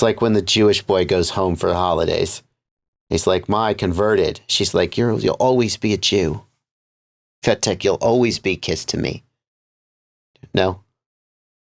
like when the Jewish boy goes home for the holidays. He's like, Ma, I converted. She's like, you'll always be a Jew. Fetek, you'll always be kissed to me. No?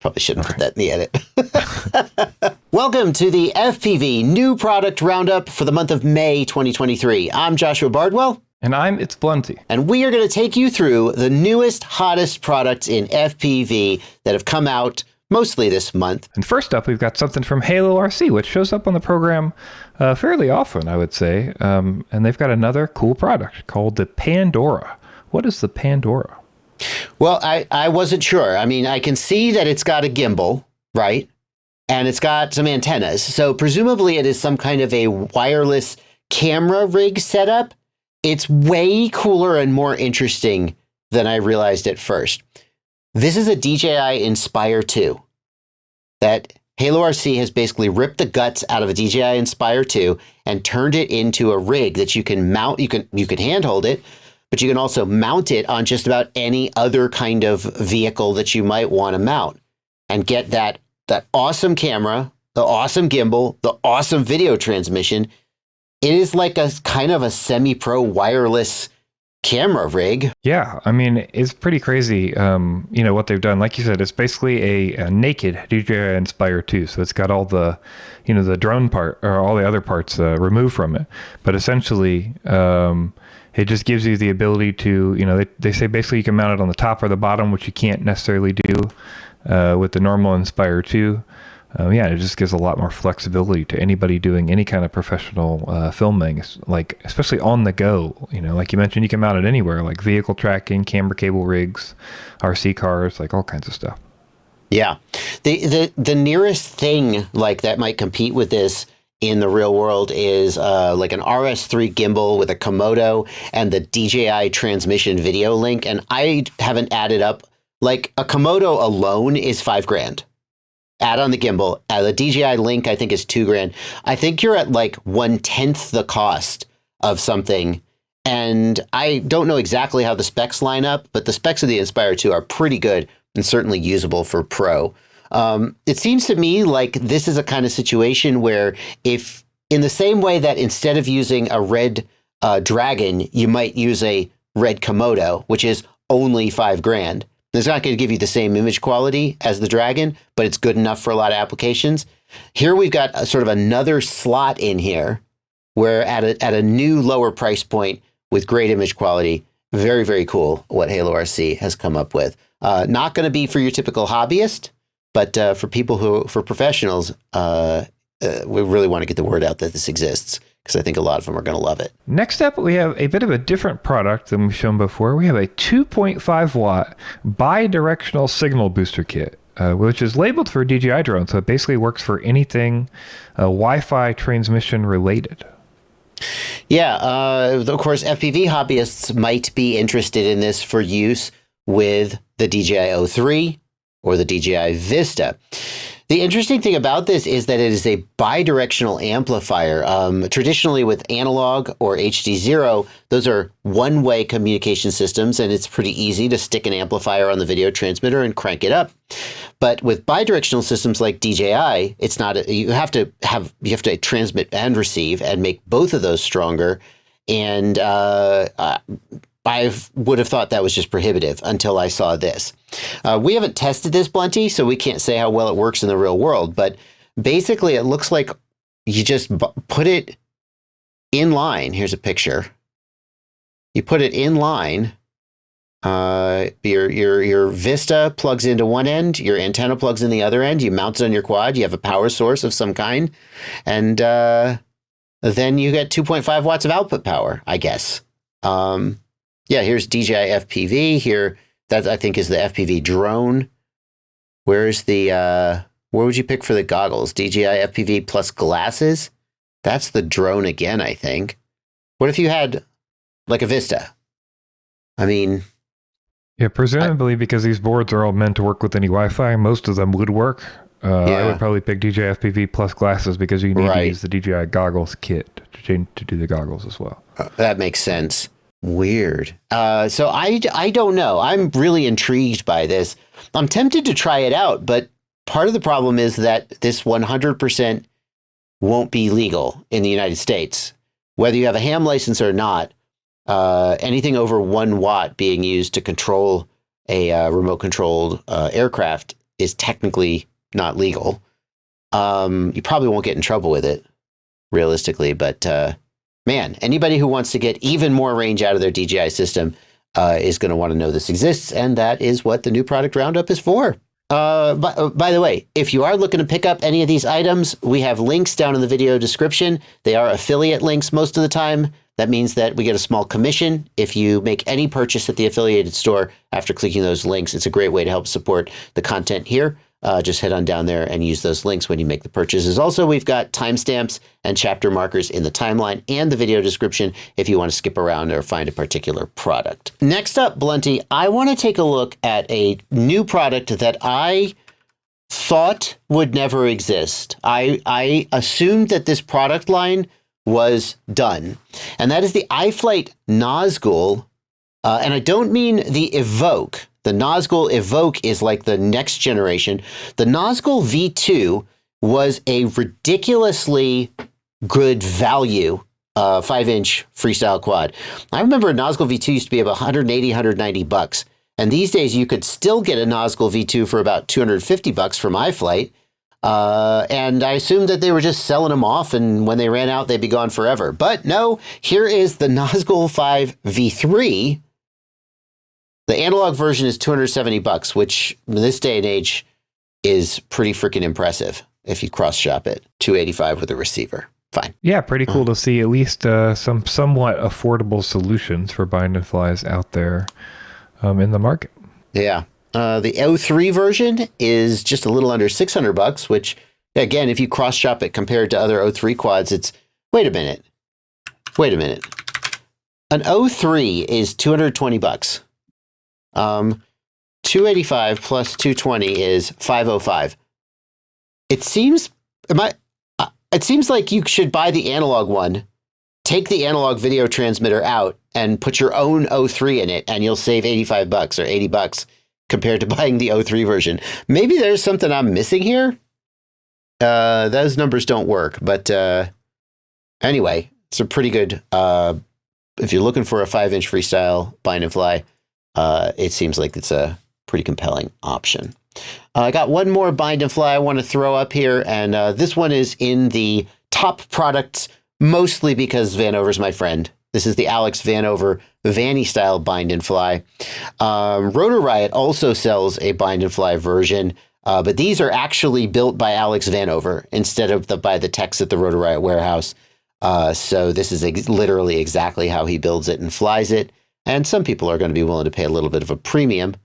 Probably shouldn't put that in the edit. Welcome to the FPV New Product Roundup for the month of May 2023. I'm Joshua Bardwell. And It's Blunty. And we are going to take you through the newest, hottest products in FPV that have come out mostly this month. And first up, we've got something from HaloRC, which shows up on the program fairly often, I would say. And they've got another cool product called the Pandora. What is the Pandora? Well, I wasn't sure. I mean, I can see that it's got a gimbal, right? And it's got some antennas. So presumably it is some kind of a wireless camera rig setup. It's way cooler and more interesting than I realized at first. This is a DJI Inspire 2 that HaloRC has basically ripped the guts out of a DJI Inspire 2 and turned it into a rig that you can mount. You can handhold it, but you can also mount it on just about any other kind of vehicle that you might want to mount and get that awesome camera, the awesome gimbal, the awesome video transmission. It is like a kind of a semi-pro wireless camera rig. Yeah, I mean, it's pretty crazy, what they've done. Like you said, it's basically a naked DJI Inspire 2. So it's got all the, the drone part or all the other parts removed from it. But essentially, it just gives you the ability to, they say basically you can mount it on the top or the bottom, which you can't necessarily do with the normal Inspire 2. It just gives a lot more flexibility to anybody doing any kind of professional filming, like especially on the go. Like you mentioned, you can mount it anywhere, like vehicle tracking, camera cable rigs, RC cars, like all kinds of stuff. Yeah, the nearest thing like that might compete with this in the real world is like an RS3 gimbal with a Komodo and the DJI transmission video link, and I haven't added up. Like a Komodo alone is $5,000. Add on the gimbal. The DJI Link, I think, is $2,000. I think you're at like 1/10 the cost of something. And I don't know exactly how the specs line up, but the specs of the Inspire 2 are pretty good and certainly usable for pro. It seems to me like this is a kind of situation where if in the same way that instead of using a red Dragon, you might use a red Komodo, which is only $5,000. It's not going to give you the same image quality as the Dragon, but it's good enough for a lot of applications. Here we've got sort of another slot in here where at a new lower price point with great image quality, very, very cool what HaloRC has come up with. Not going to be for your typical hobbyist, but for professionals, we really want to get the word out that this exists, because I think a lot of them are going to love it. Next up, we have a bit of a different product than we've shown before. We have a 2.5 watt bi-directional signal booster kit, which is labeled for DJI drone. So it basically works for anything Wi-Fi transmission related. Yeah, of course, FPV hobbyists might be interested in this for use with the DJI O3 or the DJI Vista. The interesting thing about this is that it is a bidirectional amplifier. Traditionally with analog or HD0, those are one-way communication systems, and it's pretty easy to stick an amplifier on the video transmitter and crank it up. But with bidirectional systems like DJI, it's not. You have to transmit and receive and make both of those stronger. And I would have thought that was just prohibitive until I saw this. We haven't tested this, Blunty, so we can't say how well it works in the real world. But basically, it looks like you just put it in line. Here's a picture. You put it in line. Your Vista plugs into one end. Your antenna plugs in the other end. You mount it on your quad. You have a power source of some kind. And then you get 2.5 watts of output power, I guess. Yeah, here's DJI FPV here. That I think is the FPV drone. Where's the, where would you pick for the goggles? DJI FPV plus glasses? That's the drone again, I think. What if you had like a Vista? I mean... Yeah, presumably because these boards are all meant to work with any Wi-Fi, most of them would work. I would probably pick DJI FPV plus glasses because you need to use the DJI Goggles kit to do the goggles as well. That makes sense. Weird. So I don't know. I'm really intrigued by this. I'm tempted to try it out, but part of the problem is that this 100% won't be legal in the United States. Whether you have a ham license or not, anything over 1 watt being used to control a remote controlled aircraft is technically not legal. You probably won't get in trouble with it, realistically, but man, anybody who wants to get even more range out of their DJI system is going to want to know this exists, and that is what the new product roundup is for. By the way, if you are looking to pick up any of these items, we have links down in the video description. They are affiliate links most of the time. That means that we get a small commission if you make any purchase at the affiliated store after clicking those links. It's a great way to help support the content here. Just head on down there and use those links when you make the purchases. Also, we've got timestamps and chapter markers in the timeline and the video description if you want to skip around or find a particular product. Next up, Blunty, I want to take a look at a new product that I thought would never exist. I assumed that this product line was done, and that is the iFlight Nazgul. And I don't mean the Evoke. The Nazgul Evoke is like the next generation. The Nazgul V2 was a ridiculously good value 5-inch freestyle quad. I remember a Nazgul V2 used to be about $180, $190. And these days you could still get a Nazgul V2 for about $250 from iFlight. And I assumed that they were just selling them off, and when they ran out, they'd be gone forever. But no, here is the Nazgul V3. The analog version is $270, which in this day and age is pretty freaking impressive if you cross shop it. $285 with a receiver. Fine. Yeah, pretty cool to see at least some somewhat affordable solutions for bind and flies out there in the market. Yeah. The O3 version is just a little under $600, which, again, if you cross shop it compared to other O3 quads, it's, wait a minute. An O3 is $220. 285 plus 220 is 505. It seems like you should buy the analog one, take the analog video transmitter out, and put your own O3 in it, and you'll save $85 or $80 compared to buying the O3 version. Maybe there's something I'm missing here. Those numbers don't work, but anyway, it's a pretty good. If you're looking for a 5-inch freestyle bind and fly, it seems like it's a pretty compelling option. I got one more bind and fly I want to throw up here, and this one is in the top products, mostly because Vanover's my friend. This is the Alex Vanover Vannystyle bind and fly. Rotor Riot also sells a bind and fly version, but these are actually built by Alex Vanover instead of by the techs at the Rotor Riot warehouse. So this is literally exactly how he builds it and flies it. And some people are going to be willing to pay a little bit of a premium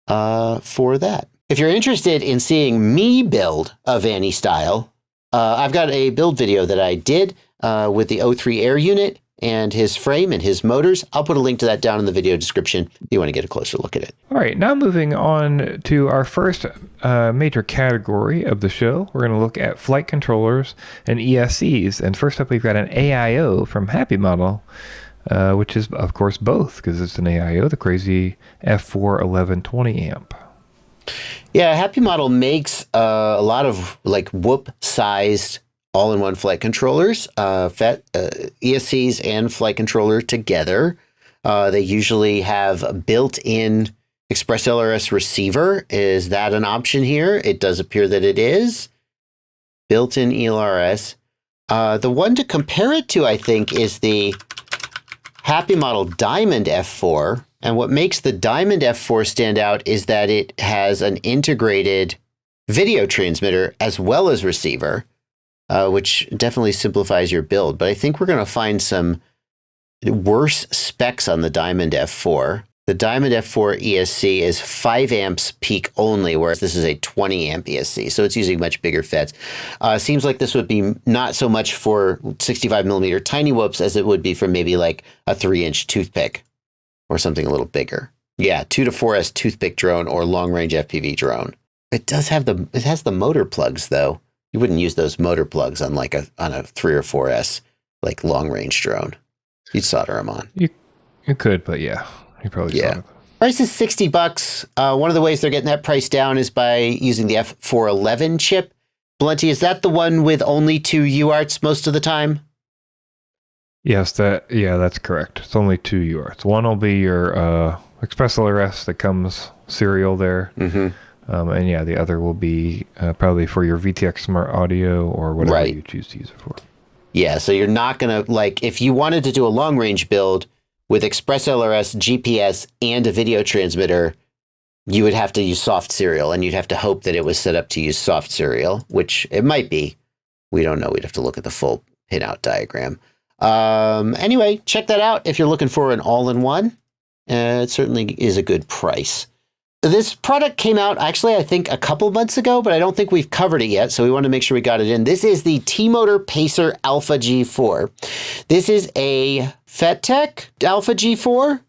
for that. If you're interested in seeing me build a Vannystyle, I've got a build video that I did with the O3 Air unit and his frame and his motors. I'll put a link to that down in the video description if you want to get a closer look at it. All right, now moving on to our first major category of the show. We're going to look at flight controllers and ESCs. And first up, we've got an AIO from Happymodel, which is, of course, both, because it's an AIO, the crazy F411 20 amp. Yeah, Happymodel makes a lot of like Whoop-sized all-in-one flight controllers, ESCs and flight controller together. They usually have a built-in Express LRS receiver. Is that an option here? It does appear that it is. Built-in ELRS. The one to compare it to, I think, is the Happymodel Diamond F4. And what makes the Diamond F4 stand out is that it has an integrated video transmitter as well as receiver, which definitely simplifies your build. But I think we're going to find some worse specs on the Diamond F4. The Diamond F4 ESC is 5 amps peak only, whereas this is a 20 amp ESC. So it's using much bigger FETs. Seems like this would be not so much for 65 millimeter tiny whoops as it would be for maybe like a 3-inch toothpick or something a little bigger. Yeah, 2 to 4S toothpick drone or long range FPV drone. It has the motor plugs though. You wouldn't use those motor plugs on like on a 3 or 4S like long range drone. You'd solder them on. You could, but yeah, you probably solder them. Price is $60. One of the ways they're getting that price down is by using the F411 chip. Blunty, is that the one with only 2 UARTs most of the time? Yes, that's correct. It's only 2 UARTs. One will be your Express LRS that comes serial there. Mm-hmm. And yeah, the other will be probably for your VTX Smart Audio or whatever you choose to use it for. Yeah, so you're not going to, like, if you wanted to do a long-range build with Express LRS, GPS, and a video transmitter, you would have to use soft serial, and you'd have to hope that it was set up to use soft serial, which it might be. We don't know. We'd have to look at the full pinout diagram. Anyway, check that out if you're looking for an all-in-one. It certainly is a good price. This product came out, actually, I think a couple months ago, but I don't think we've covered it yet, so we want to make sure we got it in. This is the T-Motor Pacer Alpha G4. This is a FetTech Alpha G4?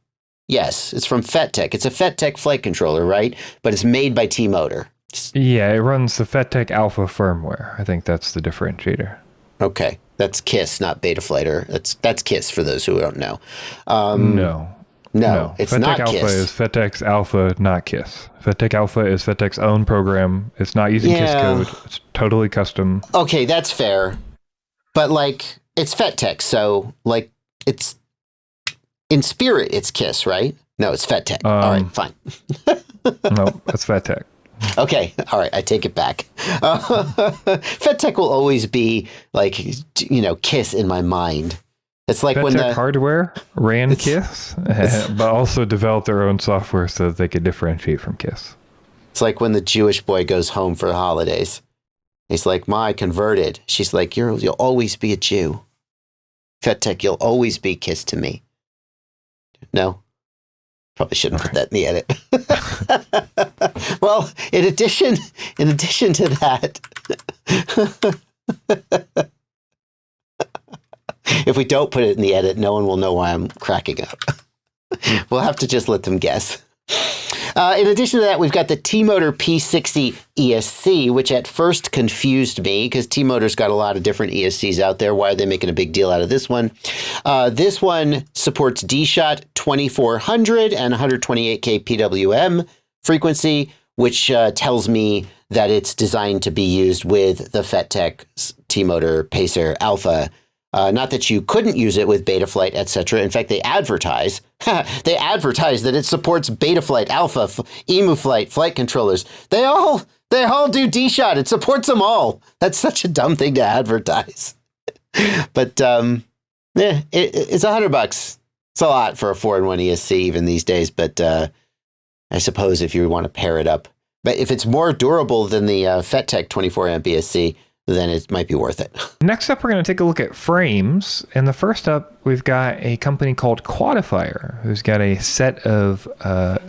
Yes, it's from FetTech. It's a FetTech flight controller, right? But it's made by T-Motor. Yeah, it runs the FetTech Alpha firmware. I think that's the differentiator. Okay, that's KISS, not Betaflight. That's KISS for those who don't know. No, it's FetTech not Alpha KISS. is FetTech's Alpha, not KISS. FetTech Alpha is FetTech's own program. It's not using KISS code. It's totally custom. Okay, that's fair. But, like, it's FetTech, so, like, it's... In spirit, it's KISS, right? No, it's FetTech. All right, fine. No, that's FetTech. Okay, all right, I take it back. FetTech will always be, like, KISS in my mind. It's like FetTech when the hardware ran KISS, but also developed their own software so that they could differentiate from KISS. It's like when the Jewish boy goes home for the holidays. He's like, "Ma, I converted." She's like, "You'll always be a Jew. FetTech, you'll always be KISS to me." No, probably shouldn't put that in the edit. Well, in addition to that. If we don't put it in the edit, no one will know why I'm cracking up. We'll have to just let them guess. In addition to that, we've got the T-Motor P60 ESC, which at first confused me because T-Motor's got a lot of different ESCs out there. Why are they making a big deal out of this one? This one supports D-Shot 2400 and 128K PWM frequency, which tells me that it's designed to be used with the FetTech T-Motor Pacer Alpha. Not that you couldn't use it with Betaflight, etc. In fact, they advertise that it supports Betaflight, Alpha, EmuFlight, flight controllers. They all do D-Shot. It supports them all. That's such a dumb thing to advertise. But it's $100. It's a lot for a 4-in-1 ESC even these days. But I suppose if you want to pair it up, but if it's more durable than the FetTech 24-amp ESC, then it might be worth it. Next up, we're going to take a look at frames. And the first up, we've got a company called Quadifier, who's got a set of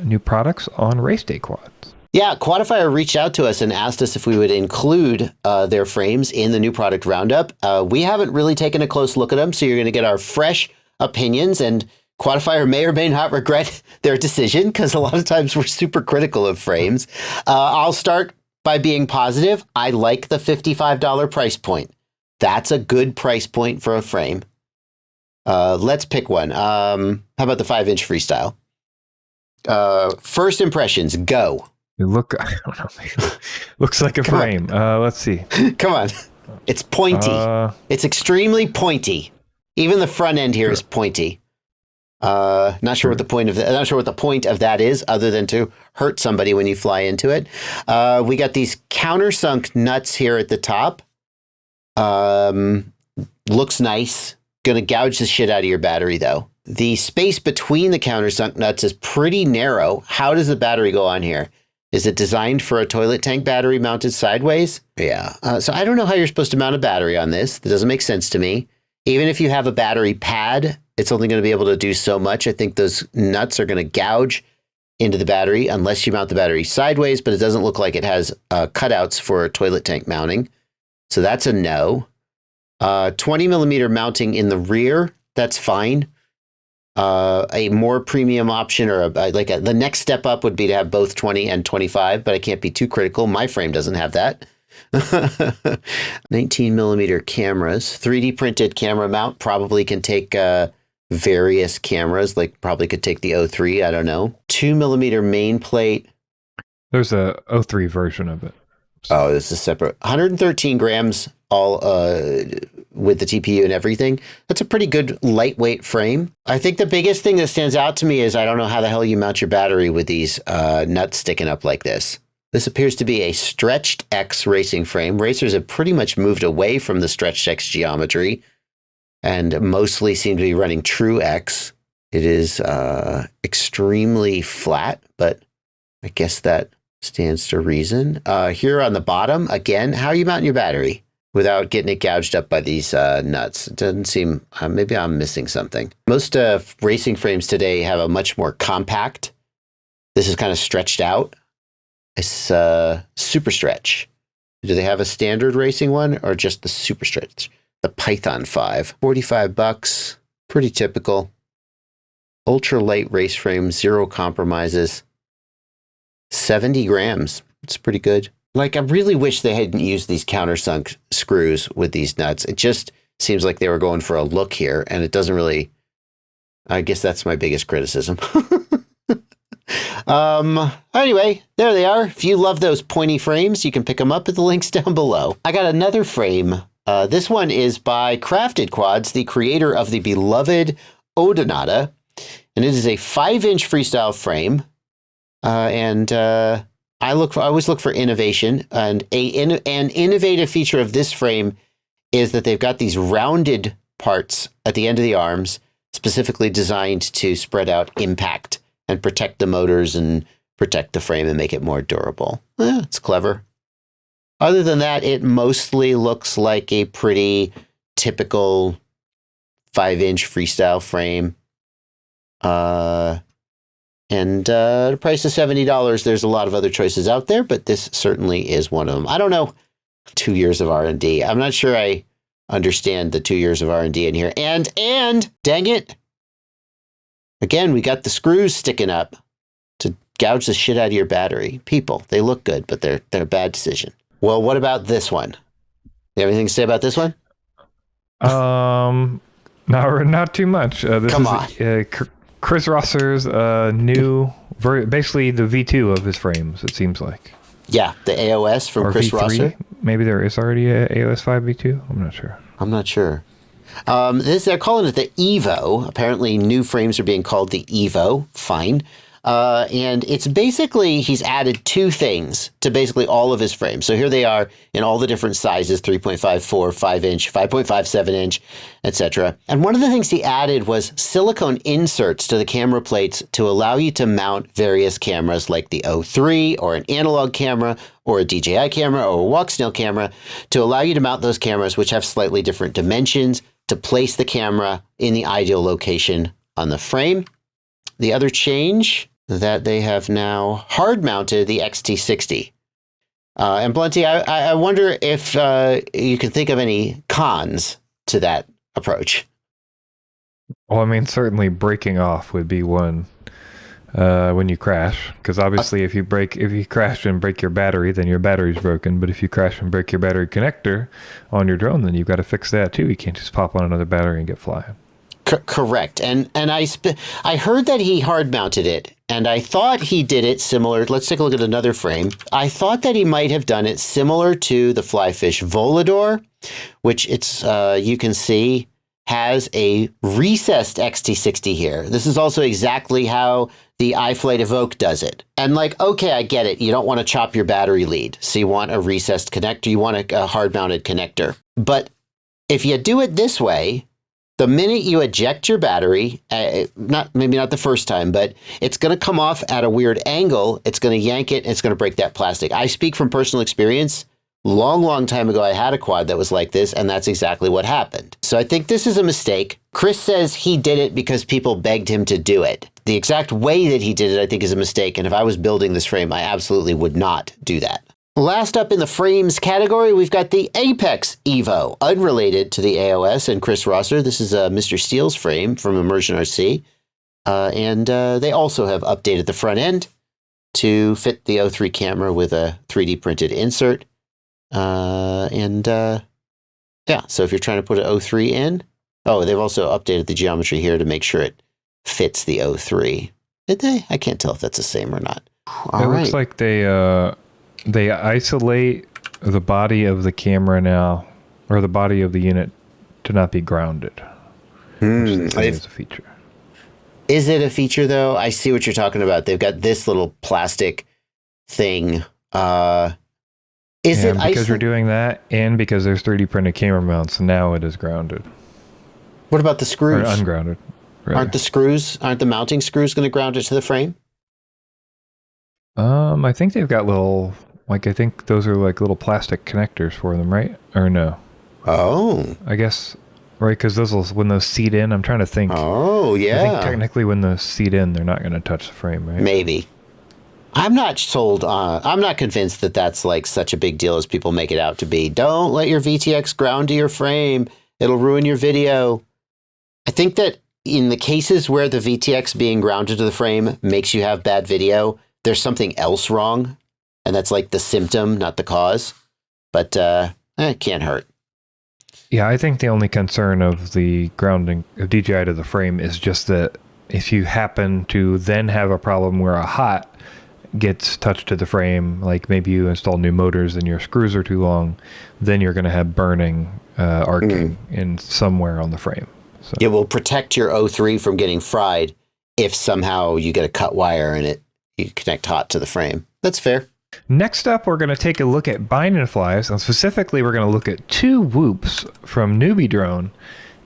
new products on race day quads. Yeah, Quadifier reached out to us and asked us if we would include their frames in the new product roundup. We haven't really taken a close look at them, so you're going to get our fresh opinions, and Quadifier may or may not regret their decision, because a lot of times we're super critical of frames. I'll start by being positive. I like the $55 price point. That's a good price point for a frame. Let's pick one. How about the 5-inch Freestyle? First impressions, go. I don't know. Looks like a frame. Let's see. Come on. It's pointy. It's extremely pointy. Even the front end here is pointy. Not sure what the point of that is, other than to hurt somebody when you fly into it. We got these countersunk nuts here at the top. Looks nice. Gonna gouge the shit out of your battery though. The space between the countersunk nuts is pretty narrow. How does the battery go on here? Is it designed for a toilet tank battery mounted sideways? Yeah. So I don't know how you're supposed to mount a battery on this. That doesn't make sense to me. Even if you have a battery pad, it's only going to be able to do so much. I think those nuts are going to gouge into the battery unless you mount the battery sideways, but it doesn't look like it has cutouts for toilet tank mounting. So that's a no. 20 millimeter mounting in the rear, that's fine. A more premium option or the next step up would be to have both 20 and 25, but I can't be too critical. My frame doesn't have that. 19 millimeter cameras, 3D printed camera mount, probably can take various cameras, like probably could take the O3, I don't know. 2 millimeter main plate. There's a O3 version of it. Oh, this is separate. 113 grams all with the TPU and everything. That's a pretty good lightweight frame. I think the biggest thing that stands out to me is I don't know how the hell you mount your battery with these nuts sticking up like this. This appears to be a stretched X racing frame. Racers have pretty much moved away from the stretched X geometry and mostly seem to be running true X. It is extremely flat, but I guess that stands to reason. Here on the bottom, again, how are you mounting your battery without getting it gouged up by these nuts? It doesn't seem, maybe I'm missing something. Most racing frames today have a much more compact. This is kind of stretched out. It's super stretch. Do they have a standard racing one or just the super stretch? The Python 5, $45, pretty typical. Ultra light race frame, 0 compromises. 70 grams. It's pretty good. Like, I really wish they hadn't used these countersunk screws with these nuts. It just seems like they were going for a look here, and it doesn't really... I guess that's my biggest criticism. Anyway, there they are. If you love those pointy frames, you can pick them up at the links down below. I got another frame. This one is by CraftedKwads, the creator of the beloved Odonata, and it is a 5-inch freestyle frame. I always look for innovation, and an innovative feature of this frame is that they've got these rounded parts at the end of the arms, specifically designed to spread out impact and protect the motors and protect the frame and make it more durable. It's clever. Other than that, it mostly looks like a pretty typical 5-inch freestyle frame. The price is $70. There's a lot of other choices out there, but this certainly is one of them. I don't know. 2 years of R&D. I'm not sure I understand the 2 years of R&D in here. And dang it. Again, we got the screws sticking up to gouge the shit out of your battery. People, they look good, but they're a bad decision. Well, what about this one? You have anything to say about this one? Not too much. Come on. Chris Rosser's new, basically the V2 of his frames, it seems like. Yeah, the AOS from or Chris V3? Rosser. Maybe there is already a AOS 5 V2. I'm not sure. They're calling it the Evo. Apparently, new frames are being called the Evo. Fine. And it's basically, he's added 2 things to basically all of his frames. So here they are in all the different sizes, 3.5, 4, 5-inch, 5.5, 7-inch, etc. And one of the things he added was silicone inserts to the camera plates to allow you to mount various cameras like the O3 or an analog camera or a DJI camera or a walk snail camera to allow you to mount those cameras which have slightly different dimensions to place the camera in the ideal location on the frame. The other change that they have now hard mounted the XT60. And Blunty, I wonder if you can think of any cons to that approach. Well, I mean, certainly breaking off would be one when you crash, because obviously if you crash and break your battery, then your battery's broken. But if you crash and break your battery connector on your drone, then you've got to fix that too. You can't just pop on another battery and get flying. Correct. And I heard that he hard mounted it, and I thought he did it similar. Let's take a look at another frame. I thought that he might have done it similar to the Flyfish Volador, which it's you can see has a recessed XT60 here. This is also exactly how the iFlight Evoke does it. And like, okay, I get it. You don't want to chop your battery lead, so you want a recessed connector. You want a hard mounted connector. But if you do it this way, the minute you eject your battery, maybe not the first time, but it's going to come off at a weird angle. It's going to yank it. And it's going to break that plastic. I speak from personal experience. Long time ago, I had a quad that was like this, and that's exactly what happened. So I think this is a mistake. Chris says he did it because people begged him to do it. The exact way that he did it, I think, is a mistake. And if I was building this frame, I absolutely would not do that. Last up in the frames category, we've got the Apex Evo, unrelated to the AOS and Chris Rosser. This is Mr. Steele's frame from Immersion RC. And they also have updated the front end to fit the O3 camera with a 3D printed insert. Yeah, so if you're trying to put an O3 in, they've also updated the geometry here to make sure it fits the O3. Did they? I can't tell if that's the same or not. Looks like they isolate the body of the camera now, or the body of the unit, to not be grounded. Which is a feature. Is it a feature, though? I see what you're talking about. They've got this little plastic thing. Because we're doing that, and because there's 3D printed camera mounts, now it is grounded. What about the screws? Or ungrounded. Really. Aren't the mounting screws going to ground it to the frame? I think they've got little, I think those are like little plastic connectors for them, right? Or no? Oh. I guess, right, because when those seat in, I'm trying to think. Oh, yeah. I think technically when those seat in, they're not going to touch the frame, right? Maybe. I'm not sold on, I'm not convinced that that's like such a big deal as people make it out to be. Don't let your VTX ground to your frame. It'll ruin your video. I think that in the cases where the VTX being grounded to the frame makes you have bad video, there's something else wrong. And that's like the symptom, not the cause. But it can't hurt. Yeah, I think the only concern of the grounding of DJI to the frame is just that if you happen to then have a problem where a hot gets touched to the frame, like maybe you install new motors and your screws are too long, then you're going to have burning, arcing in somewhere on the frame. So. It will protect your O3 from getting fried if somehow you get a cut wire and you connect hot to the frame. That's fair. Next up, we're going to take a look at bind and flies, and specifically we're going to look at 2 whoops from NewBeeDrone.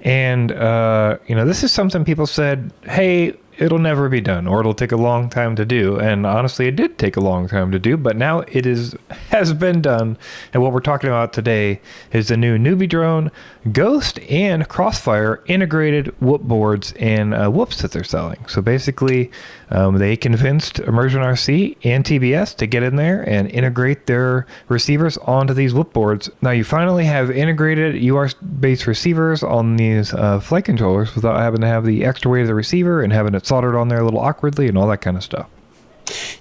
And, this is something people said, hey, it'll never be done, or it'll take a long time to do. And honestly, it did take a long time to do, but now it has been done. And what we're talking about today is the new NewBeeDrone Ghost and Crossfire integrated whoop boards and whoops that they're selling. So basically, they convinced Immersion RC and TBS to get in there and integrate their receivers onto these whoop boards. Now you finally have integrated UART-based receivers on these flight controllers without having to have the extra weight of the receiver and having it soldered on there a little awkwardly and all that kind of stuff.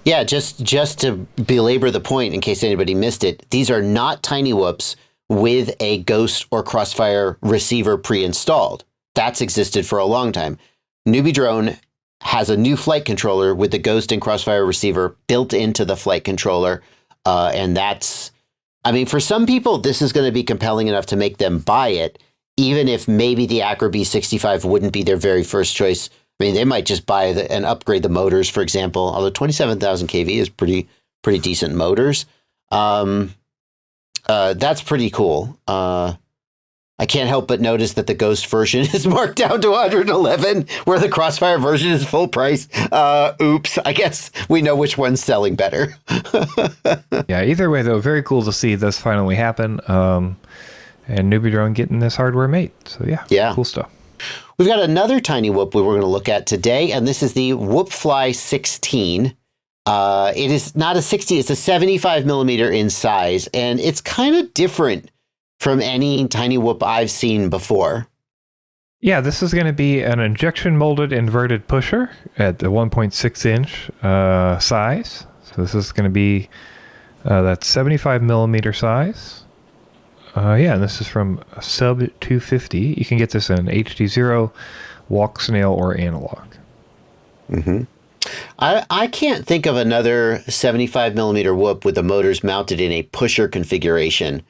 Yeah, just to belabor the point in case anybody missed it, these are not tiny whoops with a Ghost or Crossfire receiver pre-installed. That's existed for a long time. NewBeeDrone has a new flight controller with the Ghost and Crossfire receiver built into the flight controller. And that's, for some people, this is going to be compelling enough to make them buy it, even if maybe the Acro B65 wouldn't be their very first choice. They might just buy and upgrade the motors, for example, although 27,000 kV is pretty decent motors. That's pretty cool. I can't help but notice that the Ghost version is marked down to 111, where the Crossfire version is full price. Oops, I guess we know which one's selling better. Yeah, either way, though, very cool to see this finally happen. And NewBeeDrone getting this hardware made. So yeah, cool stuff. We've got another tiny whoop we were going to look at today, and this is the WhoopFly 16. It is not a 60, it's a 75 millimeter in size, and it's kind of different from any tiny whoop I've seen before. Yeah, this is going to be an injection molded inverted pusher at the 1.6 inch size. So this is going to be that 75 millimeter size. And this is from Sub250. You can get this in HD0, walk, snail, or analog. Mm-hmm. I can't think of another 75 millimeter whoop with the motors mounted in a pusher configuration.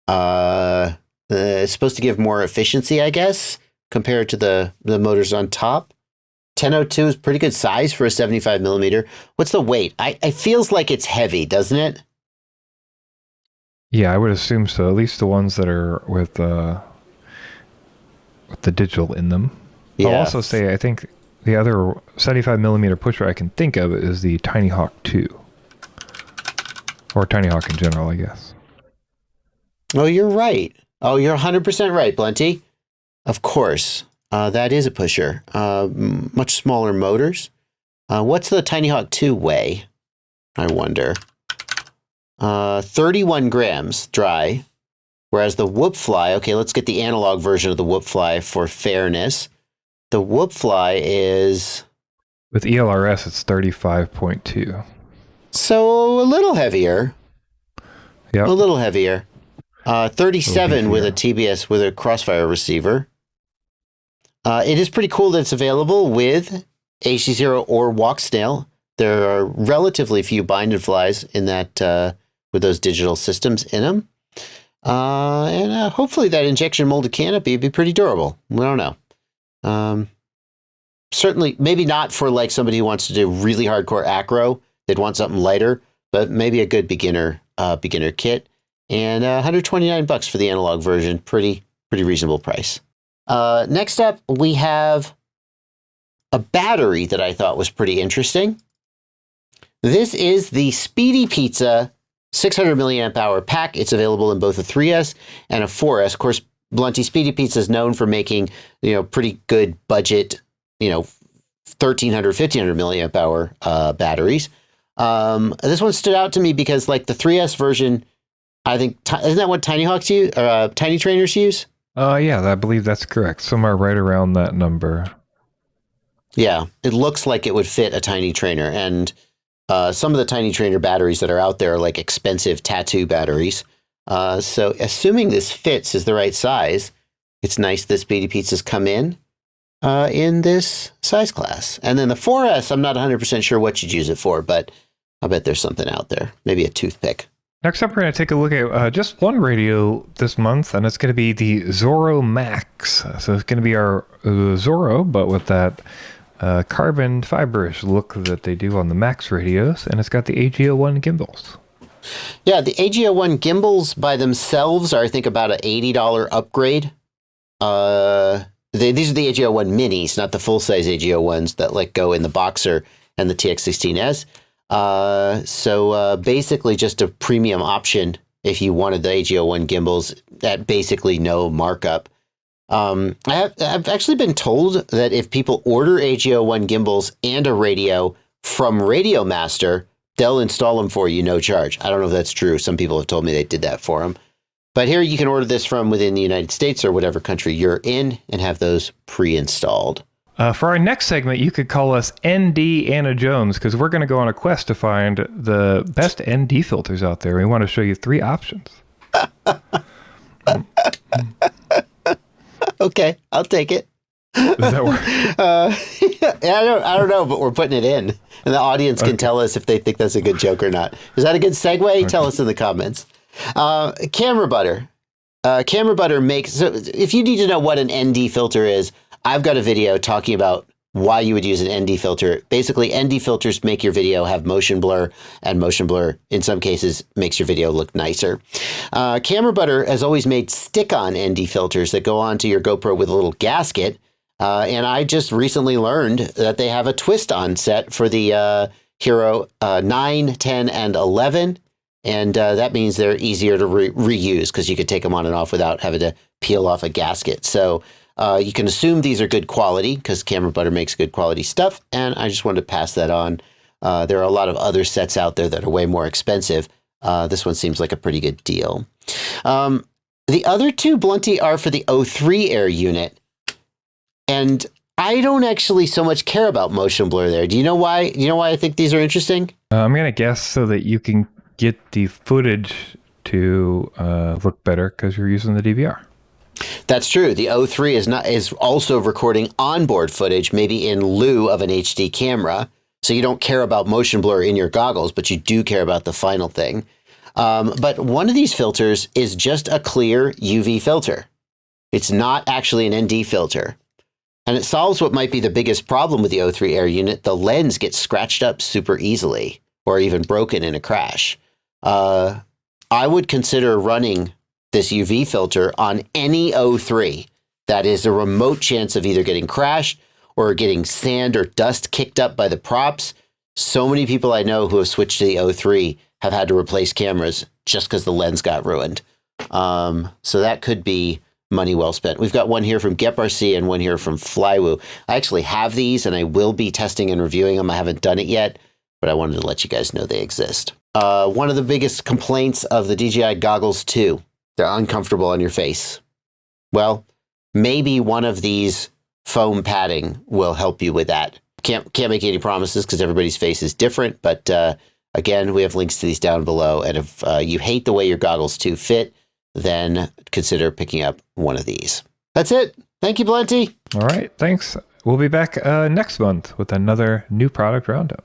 It's supposed to give more efficiency, I guess, compared to the motors on top. 1002 is pretty good size for a 75 millimeter. What's the weight? It feels like it's heavy, doesn't it? Yeah, I would assume so. At least the ones that are with the digital in them. Yeah. I'll also say I think the other 75 millimeter pusher I can think of is the Tiny Hawk 2. Or Tiny Hawk in general, I guess. Oh, you're right. Oh, you're 100% right, Blenty. Of course. That is a pusher. Much smaller motors. What's the Tiny Hawk 2 weigh? I wonder. 31 grams dry, whereas the WhoopFly, okay, let's get the analog version of the WhoopFly for fairness. The WhoopFly is... With ELRS, it's 35.2. So a little heavier. Yep. A little heavier. 37 with a TBS, with a Crossfire receiver. It is pretty cool that it's available with HD0 or walk snail. There are relatively few bind and flies in that with those digital systems in them. And hopefully that injection molded canopy would be pretty durable. We don't know. Certainly, maybe not for like somebody who wants to do really hardcore acro. They'd want something lighter, but maybe a good beginner kit. And $129 for the analog version. Pretty reasonable price. Next up, we have a battery that I thought was pretty interesting. This is the Speedypizza 600 milliamp hour pack. It's available in both a 3S and a 4S. Of course, Blunty Speedypizza is known for making, pretty good budget, 1300, 1500 milliamp hour batteries. This one stood out to me because like the 3S version, I think, isn't that what Tiny Hawks use or Tiny Trainers use? Yeah, I believe that's correct. Somewhere right around that number. Yeah, it looks like it would fit a Tiny Trainer. And some of the Tiny Trainer batteries that are out there are like expensive tattoo batteries. So assuming this fits is the right size, it's nice that Speedypizzas come in this size class. And then the 4S, I'm not 100% sure what you'd use it for, but I bet there's something out there. Maybe a toothpick. Next up, we're going to take a look at just one radio this month, and it's going to be the Zorro Max. So it's going to be our Zorro, but with that carbon fiberish look that they do on the Max radios, and it's got the AGO1 gimbals. Yeah, the AGO1 gimbals by themselves are, I think, about an $80 upgrade. These are the AGO1 minis, not the full-size AGO1s that like go in the Boxer and the TX16S. So basically just a premium option if you wanted the AGO1 gimbals at basically no markup. I've actually been told that if people order AGO1 gimbals and a radio from Radiomaster, they'll install them for you, no charge. I don't know if that's true. Some people have told me they did that for them. But here you can order this from within the United States or whatever country you're in and have those pre-installed. For our next segment, you could call us ND Anna Jones because we're going to go on a quest to find the best ND filters out there. We want to show you 3 options. Okay, I'll take it. Does that work? I don't know, but we're putting it in. And the audience can tell us if they think that's a good joke or not. Is that a good segue? Okay. Tell us in the comments. Camera butter. Camera butter makes... So if you need to know what an ND filter is, I've got a video talking about why you would use an ND filter. Basically, ND filters make your video have motion blur, and motion blur, in some cases, makes your video look nicer. Camera butter has always made stick-on ND filters that go onto your GoPro with a little gasket. And I just recently learned that they have a twist-on set for the Hero 9, 10, and 11. And that means they're easier to reuse because you could take them on and off without having to peel off a gasket. So you can assume these are good quality because Camera Butter makes good quality stuff. And I just wanted to pass that on. There are a lot of other sets out there that are way more expensive. This one seems like a pretty good deal. The other two, Blunty, are for the O3 Air unit. And I don't actually so much care about motion blur there. Do you know why? You know why I think these are interesting? I'm going to guess so that you can get the footage to look better because you're using the DVR. That's true. The O3 is also recording onboard footage, maybe in lieu of an HD camera. So you don't care about motion blur in your goggles, but you do care about the final thing. But one of these filters is just a clear UV filter. It's not actually an ND filter. And it solves what might be the biggest problem with the O3 Air unit. The lens gets scratched up super easily or even broken in a crash. I would consider running this UV filter on any O3 that is a remote chance of either getting crashed or getting sand or dust kicked up by the props. So many people I know who have switched to the O3 have had to replace cameras just because the lens got ruined. So that could be money well spent. We've got one here from GepRC and one here from FlyWoo. I actually have these and I will be testing and reviewing them. I haven't done it yet, but I wanted to let you guys know they exist. One of the biggest complaints of the DJI Goggles 2, they're uncomfortable on your face. Well, maybe one of these foam padding will help you with that. Can't make any promises because everybody's face is different, but again, we have links to these down below. And if you hate the way your Goggles 2 fit, then consider picking up one of these. That's it. Thank you, Blunty. All right, thanks. We'll be back next month with another new product roundup.